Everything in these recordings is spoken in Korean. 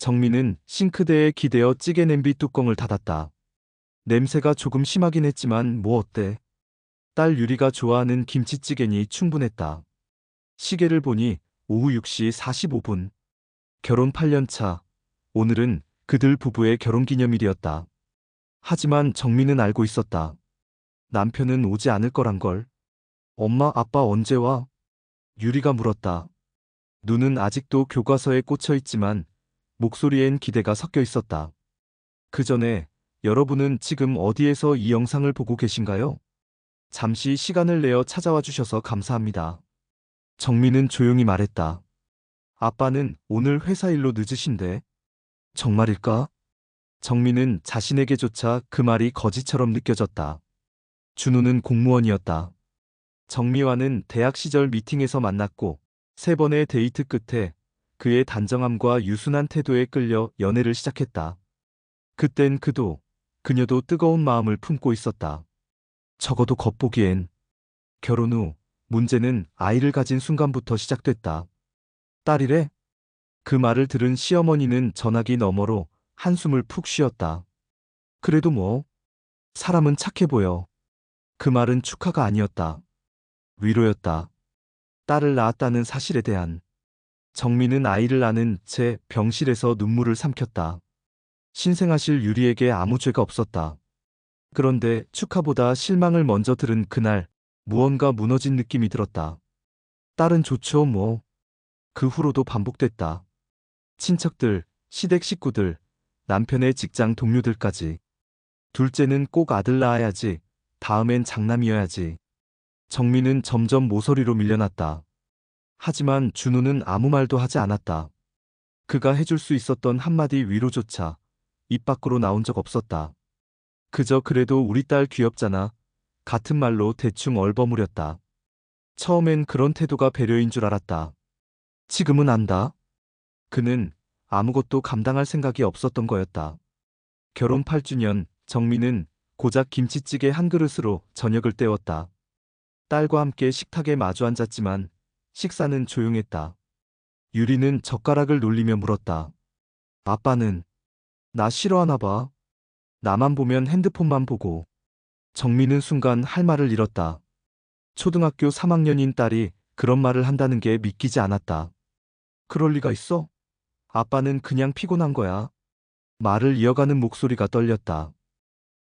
정민은 싱크대에 기대어 찌개 냄비 뚜껑을 닫았다. 냄새가 조금 심하긴 했지만 뭐 어때? 딸 유리가 좋아하는 김치찌개니 충분했다. 시계를 보니 오후 6시 45분. 결혼 8년 차. 오늘은 그들 부부의 결혼기념일이었다. 하지만 정민은 알고 있었다. 남편은 오지 않을 거란 걸. 엄마, 아빠 언제 와? 유리가 물었다. 눈은 아직도 교과서에 꽂혀 있지만 목소리엔 기대가 섞여 있었다. 그 전에 여러분은 지금 어디에서 이 영상을 보고 계신가요? 잠시 시간을 내어 찾아와 주셔서 감사합니다. 정민은 조용히 말했다. 아빠는 오늘 회사 일로 늦으신데. 정말일까? 정민은 자신에게조차 그 말이 거짓처럼 느껴졌다. 준호는 공무원이었다. 정미와는 대학 시절 미팅에서 만났고 3번의 데이트 끝에 그의 단정함과 유순한 태도에 끌려 연애를 시작했다. 그땐 그녀도 뜨거운 마음을 품고 있었다. 적어도 겉보기엔. 결혼 후 문제는 아이를 가진 순간부터 시작됐다. 딸이래? 그 말을 들은 시어머니는 전화기 너머로 한숨을 푹 쉬었다. 그래도 뭐, 사람은 착해 보여. 그 말은 축하가 아니었다. 위로였다. 딸을 낳았다는 사실에 대한. 정민은 아이를 낳는 채 병실에서 눈물을 삼켰다. 신생아실 유리에게 아무 죄가 없었다. 그런데 축하보다 실망을 먼저 들은 그날, 무언가 무너진 느낌이 들었다. 딸은 좋죠, 뭐. 그 후로도 반복됐다. 친척들, 시댁 식구들, 남편의 직장 동료들까지. 둘째는 꼭 아들 낳아야지. 다음엔 장남이어야지. 정민은 점점 모서리로 밀려났다. 하지만 준우는 아무 말도 하지 않았다. 그가 해줄 수 있었던 한마디 위로조차 입 밖으로 나온 적 없었다. 그저 그래도 우리 딸 귀엽잖아. 같은 말로 대충 얼버무렸다. 처음엔 그런 태도가 배려인 줄 알았다. 지금은 안다. 그는 아무것도 감당할 생각이 없었던 거였다. 결혼 8주년, 정민은 고작 김치찌개 한 그릇으로 저녁을 때웠다. 딸과 함께 식탁에 마주 앉았지만 식사는 조용했다. 유리는 젓가락을 놀리며 물었다. 아빠는 나 싫어하나 봐. 나만 보면 핸드폰만 보고. 정민은 순간 할 말을 잃었다. 초등학교 3학년인 딸이 그런 말을 한다는 게 믿기지 않았다. 그럴 리가 있어? 아빠는 그냥 피곤한 거야. 말을 이어가는 목소리가 떨렸다.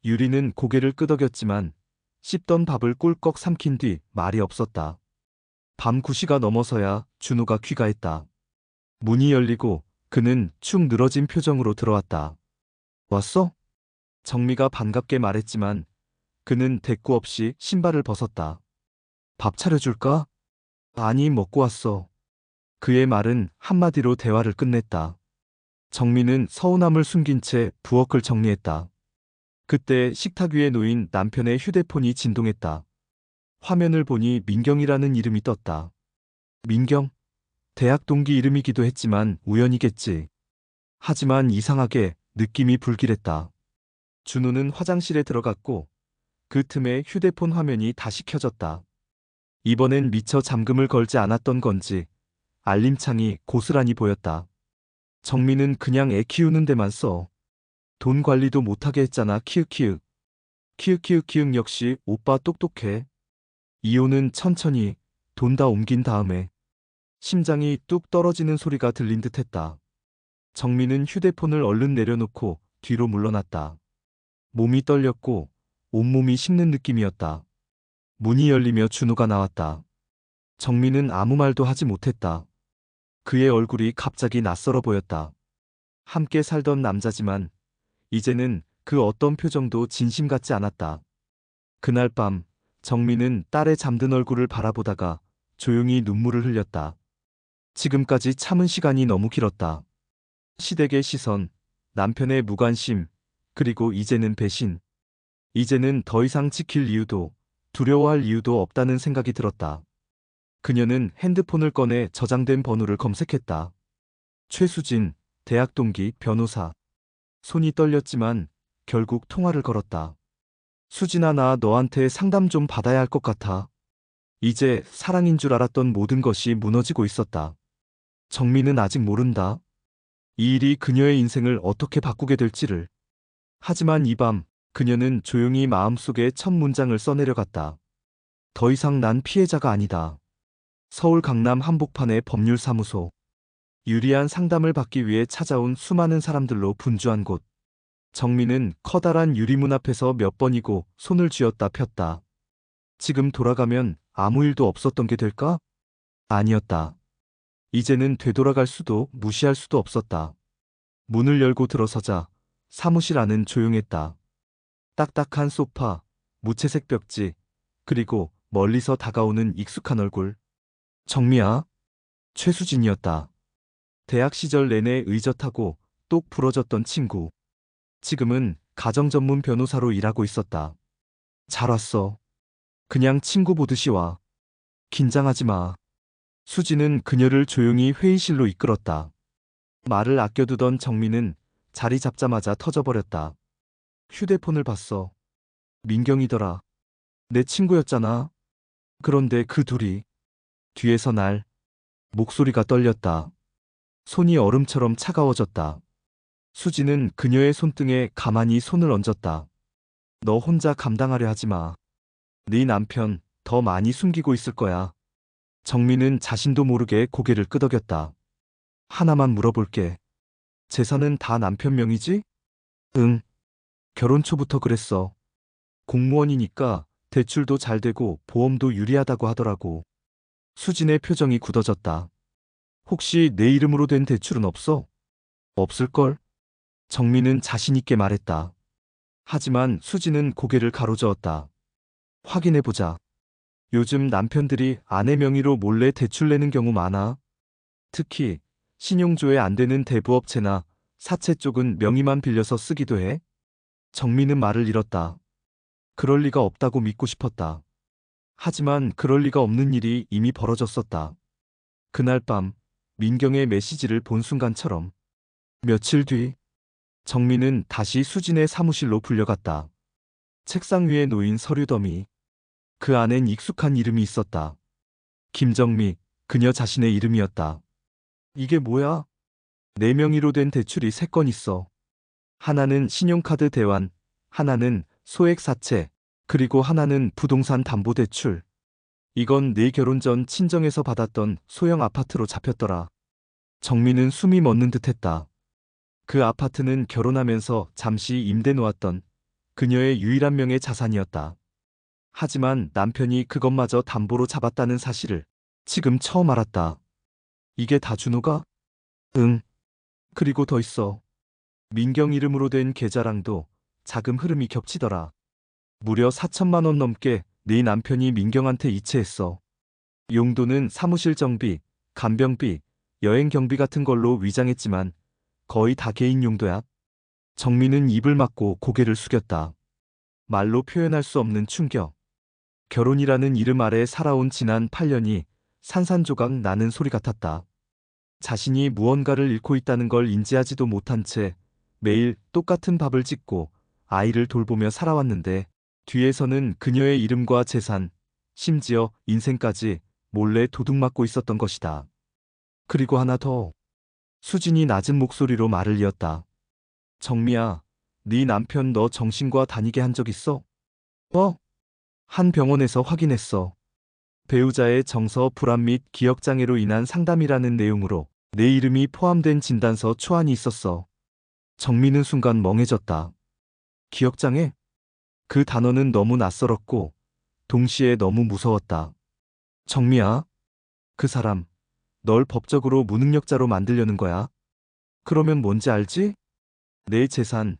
유리는 고개를 끄덕였지만 씹던 밥을 꿀꺽 삼킨 뒤 말이 없었다. 밤 9시가 넘어서야 준호가 귀가했다. 문이 열리고 그는 축 늘어진 표정으로 들어왔다. 왔어? 정미가 반갑게 말했지만 그는 대꾸 없이 신발을 벗었다. 밥 차려줄까? 아니, 먹고 왔어. 그의 말은 한마디로 대화를 끝냈다. 정미는 서운함을 숨긴 채 부엌을 정리했다. 그때 식탁 위에 놓인 남편의 휴대폰이 진동했다. 화면을 보니 민경이라는 이름이 떴다. 민경? 대학 동기 이름이기도 했지만 우연이겠지. 하지만 이상하게 느낌이 불길했다. 준호는 화장실에 들어갔고 그 틈에 휴대폰 화면이 다시 켜졌다. 이번엔 미처 잠금을 걸지 않았던 건지 알림창이 고스란히 보였다. 정민은 그냥 애 키우는 데만 써. 돈 관리도 못하게 했잖아. 키읔키읔. 키읔키읔키읔. 역시 오빠 똑똑해. 이호는 천천히 돈 다 옮긴 다음에 심장이 뚝 떨어지는 소리가 들린 듯했다. 정민은 휴대폰을 얼른 내려놓고 뒤로 물러났다. 몸이 떨렸고 온몸이 식는 느낌이었다. 문이 열리며 준호가 나왔다. 정민은 아무 말도 하지 못했다. 그의 얼굴이 갑자기 낯설어 보였다. 함께 살던 남자지만 이제는 그 어떤 표정도 진심 같지 않았다. 그날 밤 정민은 딸의 잠든 얼굴을 바라보다가 조용히 눈물을 흘렸다. 지금까지 참은 시간이 너무 길었다. 시댁의 시선, 남편의 무관심, 그리고 이제는 배신. 이제는 더 이상 지킬 이유도 두려워할 이유도 없다는 생각이 들었다. 그녀는 핸드폰을 꺼내 저장된 번호를 검색했다. 최수진, 대학 동기, 변호사. 손이 떨렸지만 결국 통화를 걸었다. 수진아, 나 너한테 상담 좀 받아야 할 것 같아. 이제 사랑인 줄 알았던 모든 것이 무너지고 있었다. 정민은 아직 모른다. 이 일이 그녀의 인생을 어떻게 바꾸게 될지를. 하지만 이 밤, 그녀는 조용히 마음속에 첫 문장을 써내려갔다. 더 이상 난 피해자가 아니다. 서울 강남 한복판의 법률사무소. 유리한 상담을 받기 위해 찾아온 수많은 사람들로 분주한 곳. 정민은 커다란 유리문 앞에서 몇 번이고 손을 쥐었다 폈다. 지금 돌아가면 아무 일도 없었던 게 될까? 아니었다. 이제는 되돌아갈 수도 무시할 수도 없었다. 문을 열고 들어서자 사무실 안은 조용했다. 딱딱한 소파, 무채색 벽지, 그리고 멀리서 다가오는 익숙한 얼굴. 정미야. 최수진이었다. 대학 시절 내내 의젓하고 똑 부러졌던 친구. 지금은 가정 전문 변호사로 일하고 있었다. 잘 왔어. 그냥 친구 보듯이 와. 긴장하지 마. 수지는 그녀를 조용히 회의실로 이끌었다. 말을 아껴두던 정민은 자리 잡자마자 터져버렸다. 휴대폰을 봤어. 민경이더라. 내 친구였잖아. 그런데 그 둘이 뒤에서 날. 목소리가 떨렸다. 손이 얼음처럼 차가워졌다. 수지는 그녀의 손등에 가만히 손을 얹었다. 너 혼자 감당하려 하지 마. 네 남편 더 많이 숨기고 있을 거야. 정민은 자신도 모르게 고개를 끄덕였다. 하나만 물어볼게. 재산은 다 남편 명의지? 응. 결혼 초부터 그랬어. 공무원이니까 대출도 잘 되고 보험도 유리하다고 하더라고. 수진의 표정이 굳어졌다. 혹시 내 이름으로 된 대출은 없어? 없을걸? 정민은 자신있게 말했다. 하지만 수진은 고개를 가로저었다. 확인해보자. 요즘 남편들이 아내 명의로 몰래 대출 내는 경우 많아. 특히 신용조회 안 되는 대부업체나 사채 쪽은 명의만 빌려서 쓰기도 해. 정민은 말을 잃었다. 그럴 리가 없다고 믿고 싶었다. 하지만 그럴 리가 없는 일이 이미 벌어졌었다. 그날 밤 민경의 메시지를 본 순간처럼. 며칠 뒤 정민은 다시 수진의 사무실로 불려갔다. 책상 위에 놓인 서류 더미. 그 안엔 익숙한 이름이 있었다. 김정미, 그녀 자신의 이름이었다. 이게 뭐야? 네 명의로 된 대출이 3건 있어. 하나는 신용카드 대환, 하나는 소액 사채, 그리고 하나는 부동산 담보대출. 이건 내 결혼 전 친정에서 받았던 소형 아파트로 잡혔더라. 정민은 숨이 멎는 듯했다. 그 아파트는 결혼하면서 잠시 임대 놓았던 그녀의 유일한 명의 자산이었다. 하지만 남편이 그것마저 담보로 잡았다는 사실을 지금 처음 알았다. 이게 다 준호가? 응. 그리고 더 있어. 민경 이름으로 된 계좌랑도 자금 흐름이 겹치더라. 무려 4천만 원 넘게 네 남편이 민경한테 이체했어. 용도는 사무실 정비, 간병비, 여행 경비 같은 걸로 위장했지만 거의 다 개인 용도야. 정민은 입을 막고 고개를 숙였다. 말로 표현할 수 없는 충격. 결혼이라는 이름 아래 살아온 지난 8년이 산산조각 나는 소리 같았다. 자신이 무언가를 잃고 있다는 걸 인지하지도 못한 채 매일 똑같은 밥을 짓고 아이를 돌보며 살아왔는데 뒤에서는 그녀의 이름과 재산, 심지어 인생까지 몰래 도둑맞고 있었던 것이다. 그리고 하나 더. 수진이 낮은 목소리로 말을 이었다. 정미야, 네 남편 너 정신과 다니게 한 적 있어? 어? 한 병원에서 확인했어. 배우자의 정서 불안 및 기억장애로 인한 상담이라는 내용으로 내 이름이 포함된 진단서 초안이 있었어. 정민은 순간 멍해졌다. 기억장애? 그 단어는 너무 낯설었고 동시에 너무 무서웠다. 정미야, 그 사람 널 법적으로 무능력자로 만들려는 거야. 그러면 뭔지 알지? 내 재산,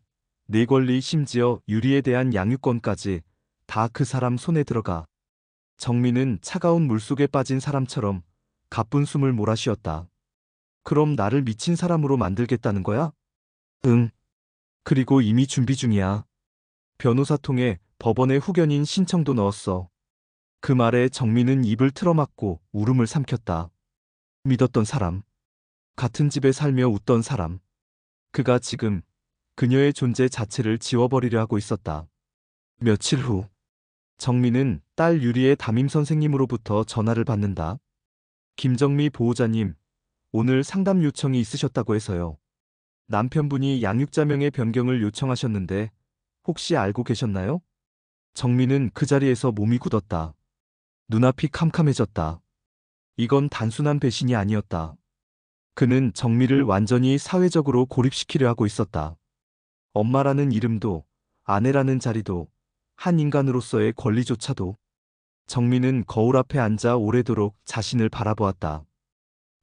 내 권리 심지어 유리에 대한 양육권까지 다 그 사람 손에 들어가. 정민은 차가운 물속에 빠진 사람처럼 가쁜 숨을 몰아쉬었다. 그럼 나를 미친 사람으로 만들겠다는 거야? 응. 그리고 이미 준비 중이야. 변호사 통해 법원에 후견인 신청도 넣었어. 그 말에 정민은 입을 틀어막고 울음을 삼켰다. 믿었던 사람. 같은 집에 살며 웃던 사람. 그가 지금 그녀의 존재 자체를 지워버리려 하고 있었다. 며칠 후 정민은 딸 유리의 담임 선생님으로부터 전화를 받는다. 김정미 보호자님, 오늘 상담 요청이 있으셨다고 해서요. 남편분이 양육자명의 변경을 요청하셨는데 혹시 알고 계셨나요? 정민은 그 자리에서 몸이 굳었다. 눈앞이 캄캄해졌다. 이건 단순한 배신이 아니었다. 그는 정미를 완전히 사회적으로 고립시키려 하고 있었다. 엄마라는 이름도, 아내라는 자리도, 한 인간으로서의 권리조차도. 정민은 거울 앞에 앉아 오래도록 자신을 바라보았다.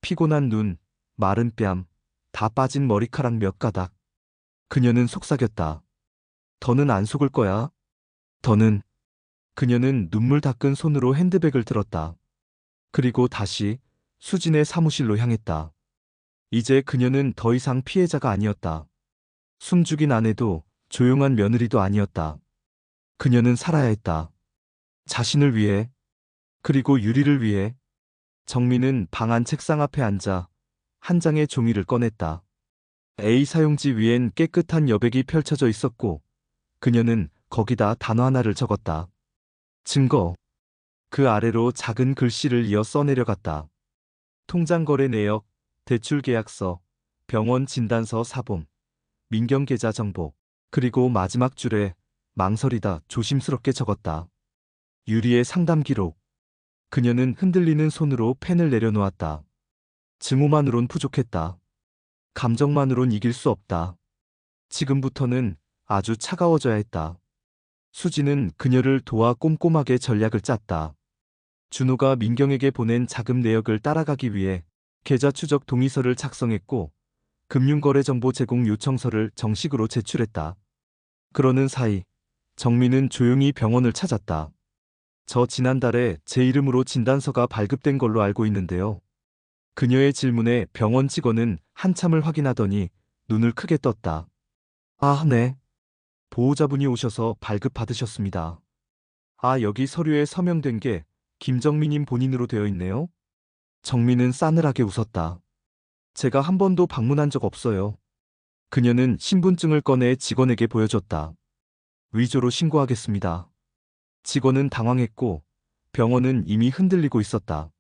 피곤한 눈, 마른 뺨, 다 빠진 머리카락 몇 가닥. 그녀는 속삭였다. 더는 안 속을 거야. 더는. 그녀는 눈물 닦은 손으로 핸드백을 들었다. 그리고 다시 수진의 사무실로 향했다. 이제 그녀는 더 이상 피해자가 아니었다. 숨죽인 아내도 조용한 며느리도 아니었다. 그녀는 살아야 했다. 자신을 위해, 그리고 유리를 위해. 정민은 방 안 책상 앞에 앉아 한 장의 종이를 꺼냈다. A 사용지 위엔 깨끗한 여백이 펼쳐져 있었고 그녀는 거기다 단어 하나를 적었다. 증거. 그 아래로 작은 글씨를 이어 써내려갔다. 통장 거래 내역, 대출 계약서, 병원 진단서 사본, 민경 계좌 정보, 그리고 마지막 줄에 망설이다 조심스럽게 적었다. 유리의 상담 기록. 그녀는 흔들리는 손으로 펜을 내려놓았다. 증오만으론 부족했다. 감정만으론 이길 수 없다. 지금부터는 아주 차가워져야 했다. 수지는 그녀를 도와 꼼꼼하게 전략을 짰다. 준호가 민경에게 보낸 자금 내역을 따라가기 위해 계좌 추적 동의서를 작성했고 금융거래 정보 제공 요청서를 정식으로 제출했다. 그러는 사이 정민은 조용히 병원을 찾았다. 저 지난달에 제 이름으로 진단서가 발급된 걸로 알고 있는데요. 그녀의 질문에 병원 직원은 한참을 확인하더니 눈을 크게 떴다. 아, 네. 보호자분이 오셔서 발급받으셨습니다. 아, 여기 서류에 서명된 게 김정민님 본인으로 되어 있네요. 정민은 싸늘하게 웃었다. 제가 한 번도 방문한 적 없어요. 그녀는 신분증을 꺼내 직원에게 보여줬다. 위조로 신고하겠습니다. 직원은 당황했고 병원은 이미 흔들리고 있었다.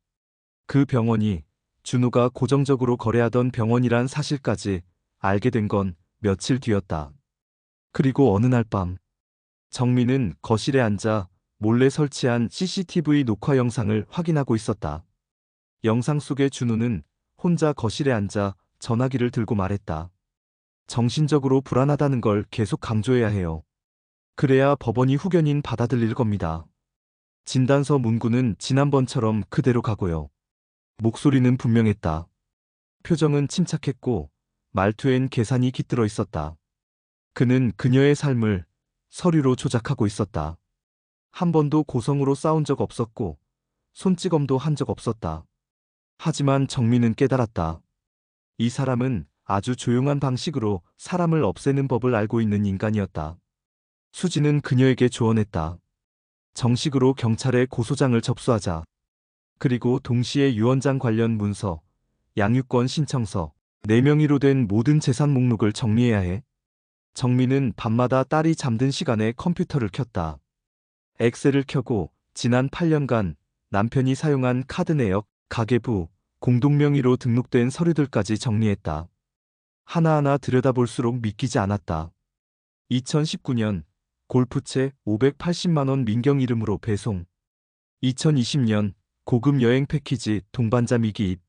그 병원이 준호가 고정적으로 거래하던 병원이란 사실까지 알게 된 건 며칠 뒤였다. 그리고 어느 날 밤 정민은 거실에 앉아 몰래 설치한 CCTV 녹화 영상을 확인하고 있었다. 영상 속의 준호는 혼자 거실에 앉아 전화기를 들고 말했다. 정신적으로 불안하다는 걸 계속 강조해야 해요. 그래야 법원이 후견인 받아들일 겁니다. 진단서 문구는 지난번처럼 그대로 가고요. 목소리는 분명했다. 표정은 침착했고 말투엔 계산이 깃들어 있었다. 그는 그녀의 삶을 서류로 조작하고 있었다. 한 번도 고성으로 싸운 적 없었고 손찌검도 한 적 없었다. 하지만 정민은 깨달았다. 이 사람은 아주 조용한 방식으로 사람을 없애는 법을 알고 있는 인간이었다. 수지는 그녀에게 조언했다. 정식으로 경찰에 고소장을 접수하자. 그리고 동시에 유언장 관련 문서, 양육권 신청서, 4명의로 된 모든 재산 목록을 정리해야 해. 정민은 밤마다 딸이 잠든 시간에 컴퓨터를 켰다. 엑셀을 켜고 지난 8년간 남편이 사용한 카드 내역, 가계부, 공동명의로 등록된 서류들까지 정리했다. 하나하나 들여다볼수록 믿기지 않았다. 2019년 골프채 580만 원 민경 이름으로 배송. 2020년 고급 여행 패키지 동반자 미기입.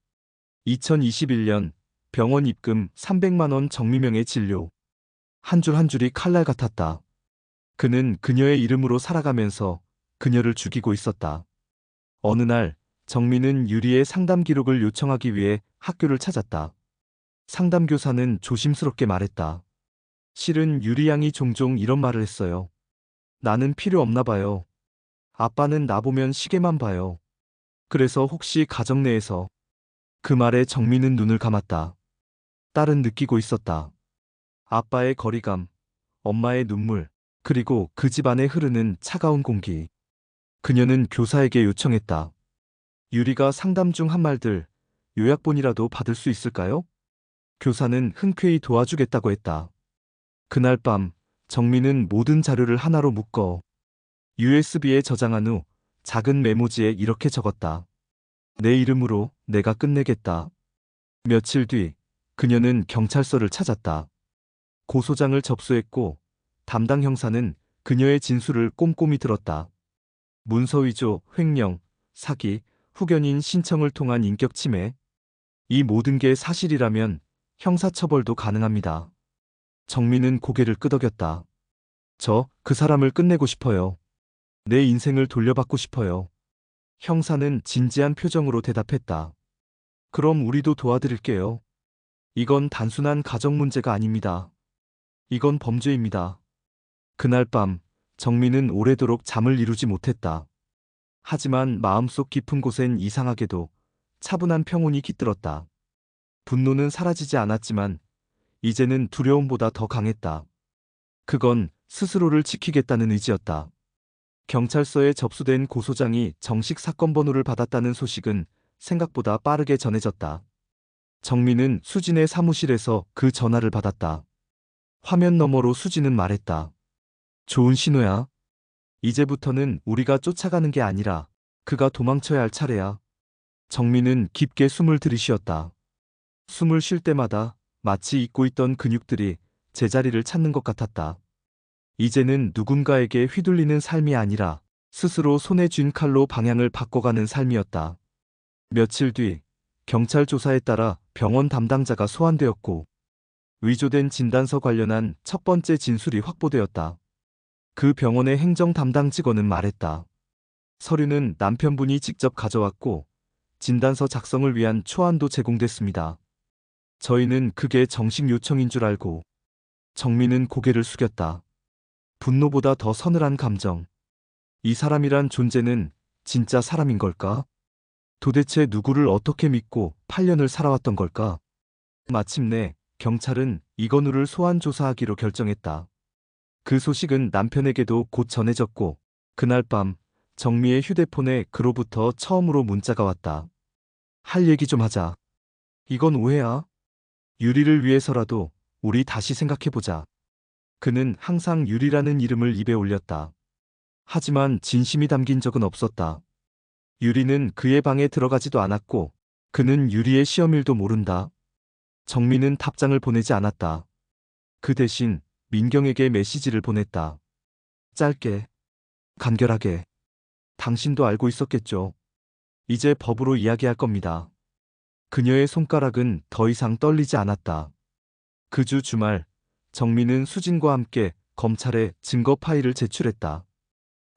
2021년 병원 입금 300만 원 정미명의 진료. 한 줄 한 줄이 칼날 같았다. 그는 그녀의 이름으로 살아가면서 그녀를 죽이고 있었다. 어느 날 정민은 유리의 상담 기록을 요청하기 위해 학교를 찾았다. 상담교사는 조심스럽게 말했다. 실은 유리 양이 종종 이런 말을 했어요. 나는 필요 없나 봐요. 아빠는 나보면 시계만 봐요. 그래서 혹시 가정 내에서. 그 말에 정민은 눈을 감았다. 딸은 느끼고 있었다. 아빠의 거리감, 엄마의 눈물, 그리고 그 집안에 흐르는 차가운 공기. 그녀는 교사에게 요청했다. 유리가 상담 중 한 말들, 요약본이라도 받을 수 있을까요? 교사는 흔쾌히 도와주겠다고 했다. 그날 밤 정민은 모든 자료를 하나로 묶어 USB에 저장한 후 작은 메모지에 이렇게 적었다. 내 이름으로 내가 끝내겠다. 며칠 뒤 그녀는 경찰서를 찾았다. 고소장을 접수했고 담당 형사는 그녀의 진술을 꼼꼼히 들었다. 문서 위조, 횡령, 사기, 후견인 신청을 통한 인격 침해. 이 모든 게 사실이라면 형사처벌도 가능합니다. 정민은 고개를 끄덕였다. 그 사람을 끝내고 싶어요. 내 인생을 돌려받고 싶어요. 형사는 진지한 표정으로 대답했다. 그럼 우리도 도와드릴게요. 이건 단순한 가정 문제가 아닙니다. 이건 범죄입니다. 그날 밤, 정민은 오래도록 잠을 이루지 못했다. 하지만 마음속 깊은 곳엔 이상하게도 차분한 평온이 깃들었다. 분노는 사라지지 않았지만 이제는 두려움보다 더 강했다. 그건 스스로를 지키겠다는 의지였다. 경찰서에 접수된 고소장이 정식 사건 번호를 받았다는 소식은 생각보다 빠르게 전해졌다. 정민은 수진의 사무실에서 그 전화를 받았다. 화면 너머로 수진은 말했다. 좋은 신호야. 이제부터는 우리가 쫓아가는 게 아니라 그가 도망쳐야 할 차례야. 정민은 깊게 숨을 들이쉬었다. 숨을 쉴 때마다 마치 잊고 있던 근육들이 제자리를 찾는 것 같았다. 이제는 누군가에게 휘둘리는 삶이 아니라 스스로 손에 쥔 칼로 방향을 바꿔가는 삶이었다. 며칠 뒤 경찰 조사에 따라 병원 담당자가 소환되었고 위조된 진단서 관련한 첫 번째 진술이 확보되었다. 그 병원의 행정 담당 직원은 말했다. 서류는 남편분이 직접 가져왔고 진단서 작성을 위한 초안도 제공됐습니다. 저희는 그게 정식 요청인 줄 알고. 정민은 고개를 숙였다. 분노보다 더 서늘한 감정. 이 사람이란 존재는 진짜 사람인 걸까? 도대체 누구를 어떻게 믿고 8년을 살아왔던 걸까? 마침내 경찰은 이건우를 소환 조사하기로 결정했다. 그 소식은 남편에게도 곧 전해졌고 그날 밤 정미의 휴대폰에 그로부터 처음으로 문자가 왔다. 할 얘기 좀 하자. 이건 오해야. 유리를 위해서라도 우리 다시 생각해보자. 그는 항상 유리라는 이름을 입에 올렸다. 하지만 진심이 담긴 적은 없었다. 유리는 그의 방에 들어가지도 않았고 그는 유리의 시험일도 모른다. 정민은 답장을 보내지 않았다. 그 대신 민경에게 메시지를 보냈다. 짧게, 간결하게. 당신도 알고 있었겠죠. 이제 법으로 이야기할 겁니다. 그녀의 손가락은 더 이상 떨리지 않았다. 그 주 주말, 정민은 수진과 함께 검찰에 증거 파일을 제출했다.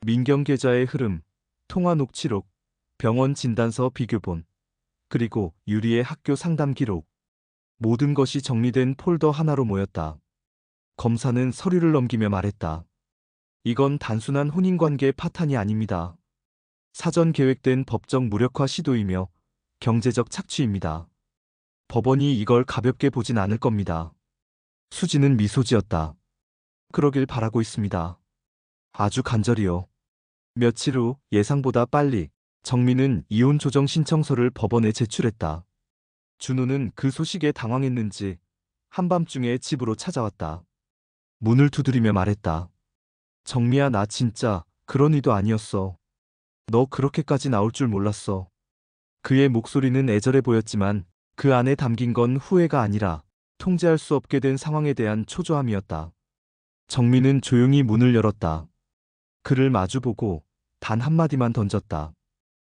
민경 계좌의 흐름, 통화 녹취록, 병원 진단서 비교본, 그리고 유리의 학교 상담 기록. 모든 것이 정리된 폴더 하나로 모였다. 검사는 서류를 넘기며 말했다. 이건 단순한 혼인관계 파탄이 아닙니다. 사전 계획된 법적 무력화 시도이며 경제적 착취입니다. 법원이 이걸 가볍게 보진 않을 겁니다. 수지는 미소 지었다. 그러길 바라고 있습니다. 아주 간절히요. 며칠 후 예상보다 빨리 정민은 이혼 조정 신청서를 법원에 제출했다. 준호는 그 소식에 당황했는지 한밤중에 집으로 찾아왔다. 문을 두드리며 말했다. 정미야, 나 진짜 그런 의도 아니었어. 너 그렇게까지 나올 줄 몰랐어. 그의 목소리는 애절해 보였지만 그 안에 담긴 건 후회가 아니라 통제할 수 없게 된 상황에 대한 초조함이었다. 정민은 조용히 문을 열었다. 그를 마주보고 단 한마디만 던졌다.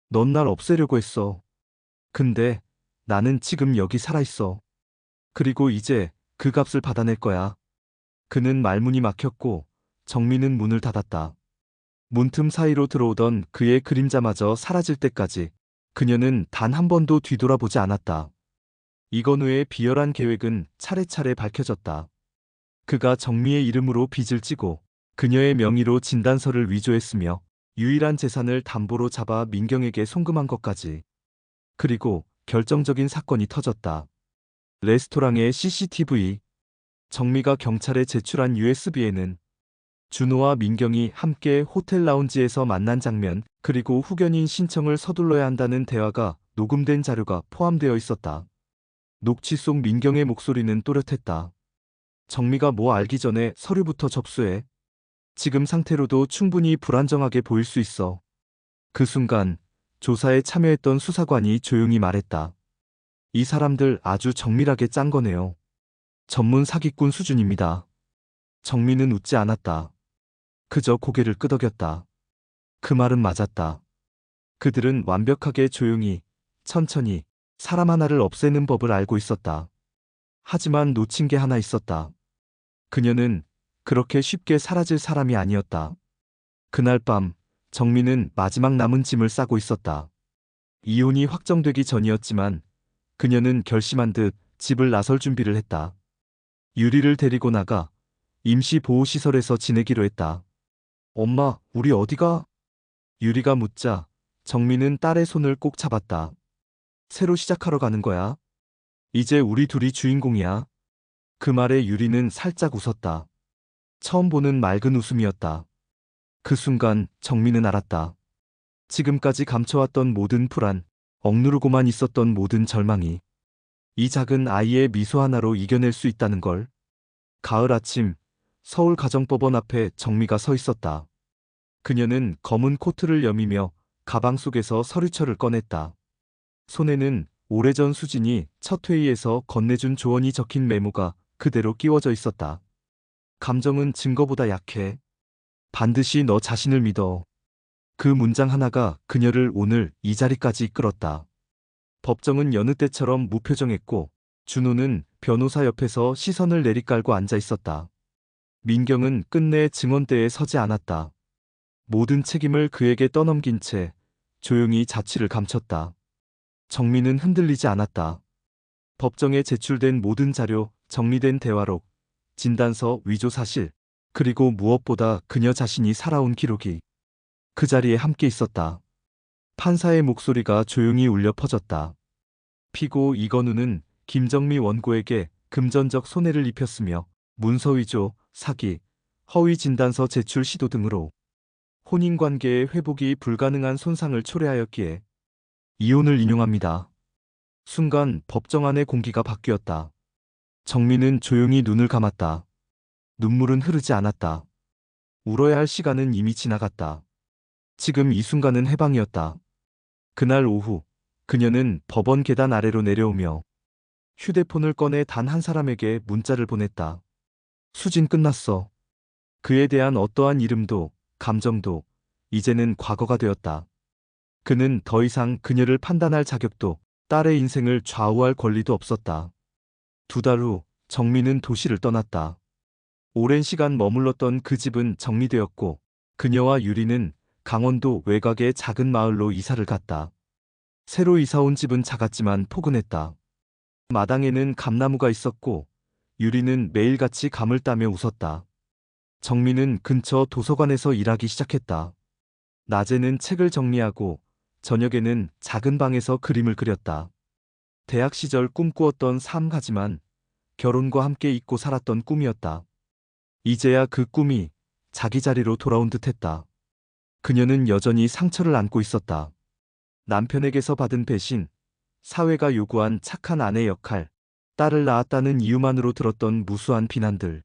넌 날 없애려고 했어. 근데 나는 지금 여기 살아있어. 그리고 이제 그 값을 받아낼 거야. 그는 말문이 막혔고 정민은 문을 닫았다. 문틈 사이로 들어오던 그의 그림자마저 사라질 때까지 그녀는 단 한 번도 뒤돌아보지 않았다. 이건우의 비열한 계획은 차례차례 밝혀졌다. 그가 정미의 이름으로 빚을 지고 그녀의 명의로 진단서를 위조했으며 유일한 재산을 담보로 잡아 민경에게 송금한 것까지. 그리고 결정적인 사건이 터졌다. 레스토랑의 CCTV. 정미가 경찰에 제출한 USB에는 준호와 민경이 함께 호텔 라운지에서 만난 장면, 그리고 후견인 신청을 서둘러야 한다는 대화가 녹음된 자료가 포함되어 있었다. 녹취 속 민경의 목소리는 또렷했다. 정미가 뭐 알기 전에 서류부터 접수해. 지금 상태로도 충분히 불안정하게 보일 수 있어. 그 순간 조사에 참여했던 수사관이 조용히 말했다. 이 사람들 아주 정밀하게 짠 거네요. 전문 사기꾼 수준입니다. 정민은 웃지 않았다. 그저 고개를 끄덕였다. 그 말은 맞았다. 그들은 완벽하게 조용히, 천천히 사람 하나를 없애는 법을 알고 있었다. 하지만 놓친 게 하나 있었다. 그녀는 그렇게 쉽게 사라질 사람이 아니었다. 그날 밤, 정민은 마지막 남은 짐을 싸고 있었다. 이혼이 확정되기 전이었지만 그녀는 결심한 듯 집을 나설 준비를 했다. 유리를 데리고 나가 임시보호시설에서 지내기로 했다. 엄마, 우리 어디가? 유리가 묻자 정민은 딸의 손을 꼭 잡았다. 새로 시작하러 가는 거야. 이제 우리 둘이 주인공이야. 그 말에 유리는 살짝 웃었다. 처음 보는 맑은 웃음이었다. 그 순간 정민은 알았다. 지금까지 감춰왔던 모든 불안, 억누르고만 있었던 모든 절망이 이 작은 아이의 미소 하나로 이겨낼 수 있다는 걸. 가을 아침, 서울가정법원 앞에 정미가 서 있었다. 그녀는 검은 코트를 여미며 가방 속에서 서류철을 꺼냈다. 손에는 오래전 수진이 첫 회의에서 건네준 조언이 적힌 메모가 그대로 끼워져 있었다. 감정은 증거보다 약해. 반드시 너 자신을 믿어. 그 문장 하나가 그녀를 오늘 이 자리까지 이끌었다. 법정은 여느 때처럼 무표정했고 준호는 변호사 옆에서 시선을 내리깔고 앉아 있었다. 민경은 끝내 증언대에 서지 않았다. 모든 책임을 그에게 떠넘긴 채 조용히 자취를 감췄다. 정민은 흔들리지 않았다. 법정에 제출된 모든 자료, 정리된 대화록, 진단서, 위조 사실, 그리고 무엇보다 그녀 자신이 살아온 기록이 그 자리에 함께 있었다. 판사의 목소리가 조용히 울려 퍼졌다. 피고 이건우는 김정미 원고에게 금전적 손해를 입혔으며 문서 위조, 사기, 허위 진단서 제출 시도 등으로 혼인관계의 회복이 불가능한 손상을 초래하였기에 이혼을 인용합니다. 순간 법정 안의 공기가 바뀌었다. 정민은 조용히 눈을 감았다. 눈물은 흐르지 않았다. 울어야 할 시간은 이미 지나갔다. 지금 이 순간은 해방이었다. 그날 오후 그녀는 법원 계단 아래로 내려오며 휴대폰을 꺼내 단 한 사람에게 문자를 보냈다. 수진 끝났어. 그에 대한 어떠한 이름도 감정도 이제는 과거가 되었다. 그는 더 이상 그녀를 판단할 자격도 딸의 인생을 좌우할 권리도 없었다. 2달 후 정민은 도시를 떠났다. 오랜 시간 머물렀던 그 집은 정리되었고 그녀와 유리는 강원도 외곽의 작은 마을로 이사를 갔다. 새로 이사 온 집은 작았지만 포근했다. 마당에는 감나무가 있었고 유리는 매일같이 감을 따며 웃었다. 정민은 근처 도서관에서 일하기 시작했다. 낮에는 책을 정리하고 저녁에는 작은 방에서 그림을 그렸다. 대학 시절 꿈꾸었던 삶 하지만 결혼과 함께 잊고 살았던 꿈이었다. 이제야 그 꿈이 자기 자리로 돌아온 듯했다. 그녀는 여전히 상처를 안고 있었다. 남편에게서 받은 배신, 사회가 요구한 착한 아내 역할, 딸을 낳았다는 이유만으로 들었던 무수한 비난들.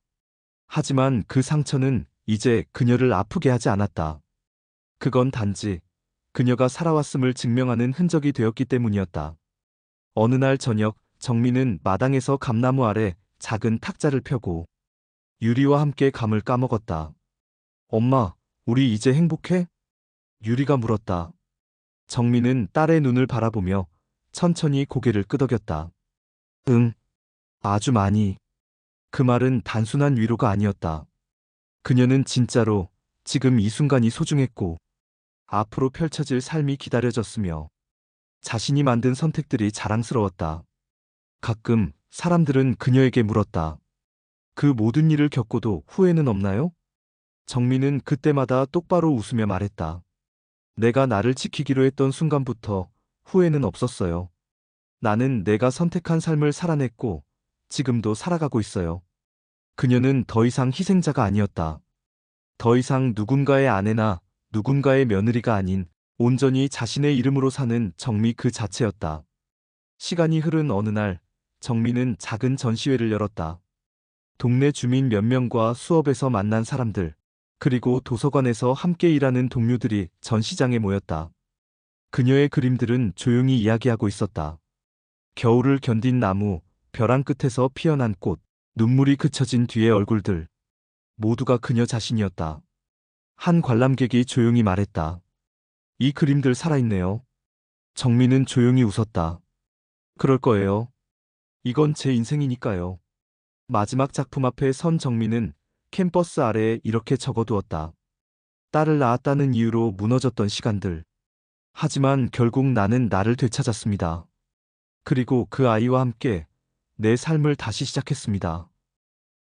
하지만 그 상처는 이제 그녀를 아프게 하지 않았다. 그건 단지 그녀가 살아왔음을 증명하는 흔적이 되었기 때문이었다. 어느 날 저녁 정민은 마당에서 감나무 아래 작은 탁자를 펴고 유리와 함께 감을 까먹었다. 엄마, 우리 이제 행복해? 유리가 물었다. 정민은 딸의 눈을 바라보며 천천히 고개를 끄덕였다. 응, 아주 많이. 그 말은 단순한 위로가 아니었다. 그녀는 진짜로 지금 이 순간이 소중했고 앞으로 펼쳐질 삶이 기다려졌으며 자신이 만든 선택들이 자랑스러웠다. 가끔 사람들은 그녀에게 물었다. 그 모든 일을 겪고도 후회는 없나요? 정민은 그때마다 똑바로 웃으며 말했다. 내가 나를 지키기로 했던 순간부터 후회는 없었어요. 나는 내가 선택한 삶을 살아냈고 지금도 살아가고 있어요. 그녀는 더 이상 희생자가 아니었다. 더 이상 누군가의 아내나 누군가의 며느리가 아닌 온전히 자신의 이름으로 사는 정미 그 자체였다. 시간이 흐른 어느 날 정미는 작은 전시회를 열었다. 동네 주민 몇 명과 수업에서 만난 사람들, 그리고 도서관에서 함께 일하는 동료들이 전시장에 모였다. 그녀의 그림들은 조용히 이야기하고 있었다. 겨울을 견딘 나무, 벼랑 끝에서 피어난 꽃, 눈물이 그쳐진 뒤의 얼굴들. 모두가 그녀 자신이었다. 한 관람객이 조용히 말했다. 이 그림들 살아있네요. 정민은 조용히 웃었다. 그럴 거예요. 이건 제 인생이니까요. 마지막 작품 앞에 선 정민은 캠퍼스 아래에 이렇게 적어두었다. 딸을 낳았다는 이유로 무너졌던 시간들. 하지만 결국 나는 나를 되찾았습니다. 그리고 그 아이와 함께 내 삶을 다시 시작했습니다.